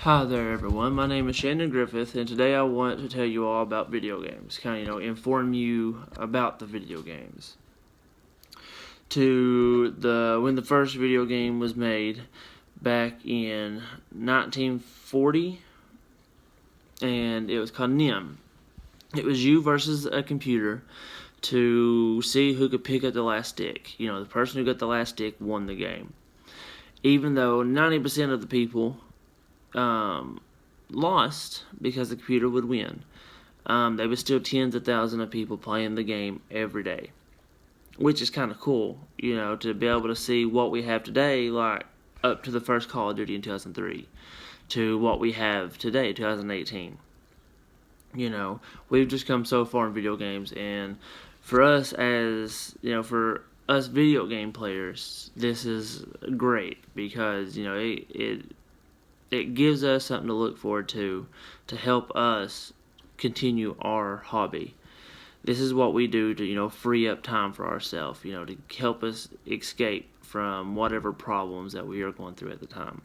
Hi there everyone, my name is Shannon Griffith and today I want to tell you all about video games, kind of, inform you about the video games. When the first video game was made back in 1940, and it was called NIM. It was you versus a computer to see who could pick up the last stick. The person who got the last stick won the game. Even though 90% of the people lost because the computer would win. There was still tens of thousands of people playing the game every day, which is kind of cool, to be able to see what we have today, like up to the first Call of Duty in 2003, to what we have today, 2018. We've just come so far in video games, and for us for us video game players, this is great because, it gives us something to look forward to help us continue our hobby. This is what we do to, free up time for ourselves, to help us escape from whatever problems that we are going through at the time.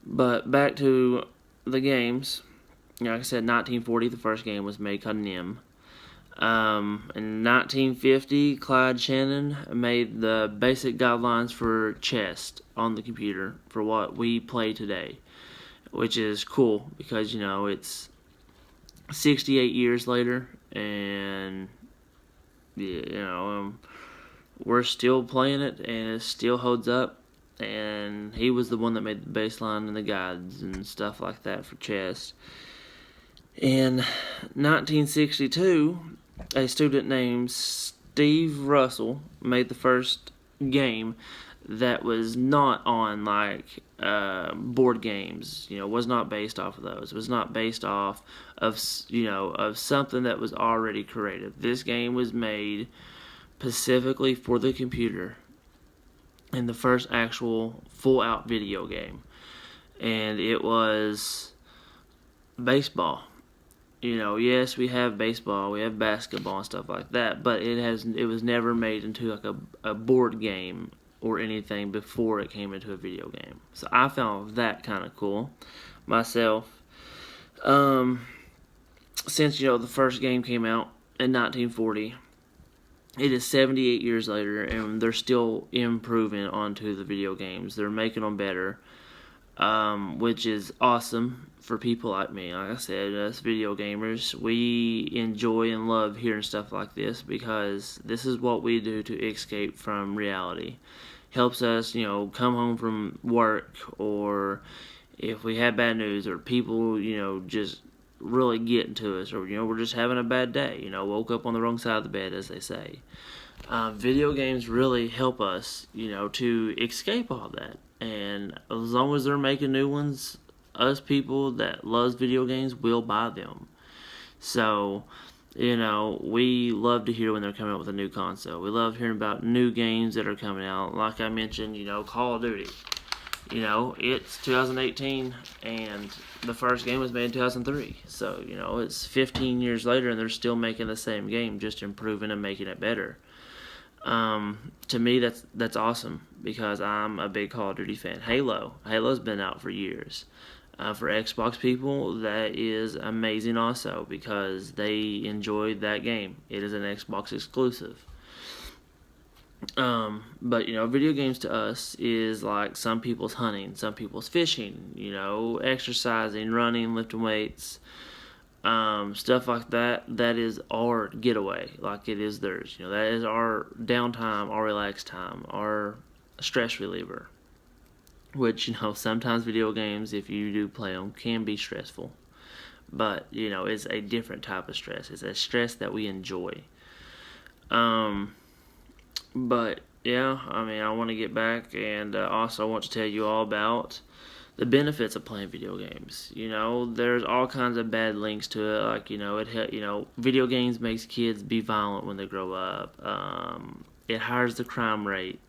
But back to the games. Like I said, 1940, the first game was made called NIM. In 1950, Clyde Shannon made the basic guidelines for chess on the computer for what we play today, which is cool because, it's 68 years later, and, we're still playing it, and it still holds up, and he was the one that made the baseline and the guides and stuff like that for chess. In 1962, a student named Steve Russell made the first game that was not on board games. Was not based off of those. It was not based off of something that was already created. This game was made specifically for the computer, and the first actual full-out video game, and it was baseball. Yes, we have baseball, we have basketball and stuff like that, but it was never made into like a board game or anything before it came into a video game. So I found that kind of cool myself. Since the first game came out in 1940, it is 78 years later, and they're still improving onto the video games. They're making them better. Which is awesome for people like me. Like I said, us video gamers, we enjoy and love hearing stuff like this because this is what we do to escape from reality. Helps us, come home from work, or if we have bad news, or people, just really getting to us, or, we're just having a bad day, woke up on the wrong side of the bed, as they say. Video games really help us, to escape all that. And as long as they're making new ones, us people that loves video games will buy them. So, we love to hear when they're coming out with a new console. We love hearing about new games that are coming out. Like I mentioned, Call of Duty. It's 2018, and the first game was made in 2003. So, it's 15 years later, and they're still making the same game, just improving and making it better. To me, that's awesome because I'm a big Call of Duty fan. Halo's been out for years. For Xbox people, that is amazing also because they enjoyed that game. It is an Xbox exclusive. But video games to us is like some people's hunting, some people's fishing, exercising, running, lifting weights. Stuff like that. That is our getaway, like it is theirs. That is our downtime, our relaxed time, our stress reliever. Which, sometimes video games, if you do play them, can be stressful. But, it's a different type of stress. It's a stress that we enjoy. But, yeah, I want to get back, and also I want to tell you all about the benefits of playing video games. There's all kinds of bad links to it. Like, video games makes kids be violent when they grow up. It higher the crime rate.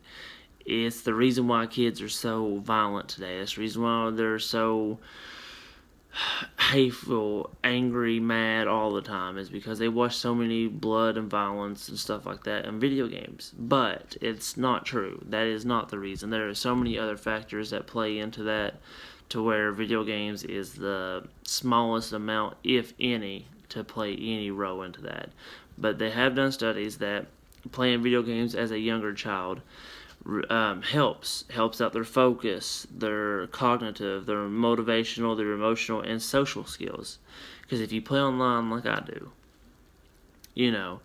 It's the reason why kids are so violent today. It's the reason why they're so hateful, angry, mad all the time, is because they watch so many blood and violence and stuff like that in video games. But it's not true. That is not the reason. There are so many other factors that play into that to where video games is the smallest amount, if any, to play any role into that. But they have done studies that playing video games as a younger child helps out their focus, their cognitive, their motivational, their emotional, and social skills. Because if you play online like I do, you know,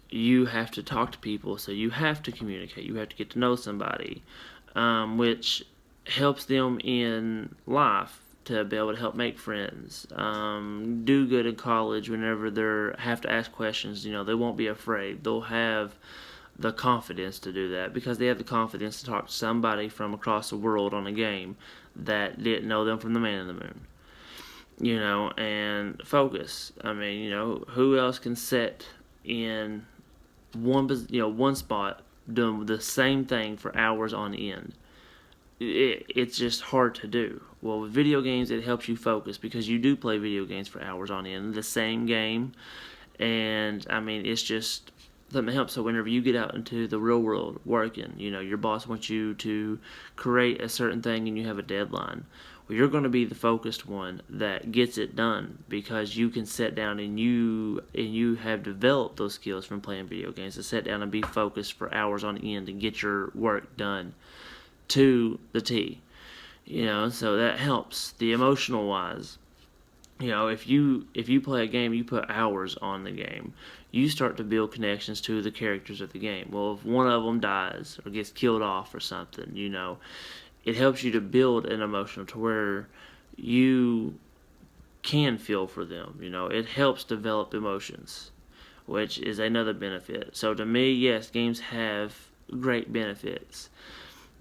you have to talk to people, so you have to communicate. You have to get to know somebody, which helps them in life to be able to help make friends, do good in college whenever they have to ask questions. They won't be afraid. They'll have the confidence to do that because they have the confidence to talk to somebody from across the world on a game that didn't know them from the man in the moon. And focus. I mean, who else can sit in one spot doing the same thing for hours on end? It's just hard to do. Well, with video games, it helps you focus because you do play video games for hours on end, the same game, and I mean, it's just something that helps. So whenever you get out into the real world working, your boss wants you to create a certain thing and you have a deadline. Well, you're going to be the focused one that gets it done because you can sit down and you have developed those skills from playing video games to sit down and be focused for hours on end and get your work done to the T. So that helps. The emotional wise, if you play a game, you put hours on the game, you start to build connections to the characters of the game. Well, if one of them dies or gets killed off or something, it helps you to build an emotional to where you can feel for them. It helps develop emotions, which is another benefit. So to me, yes, games have great benefits.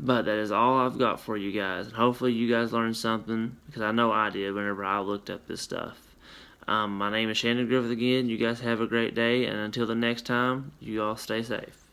But that is all I've got for you guys. And hopefully you guys learned something, because I know I did whenever I looked up this stuff. My name is Shannon Griffith again. You guys have a great day, and until the next time, you all stay safe.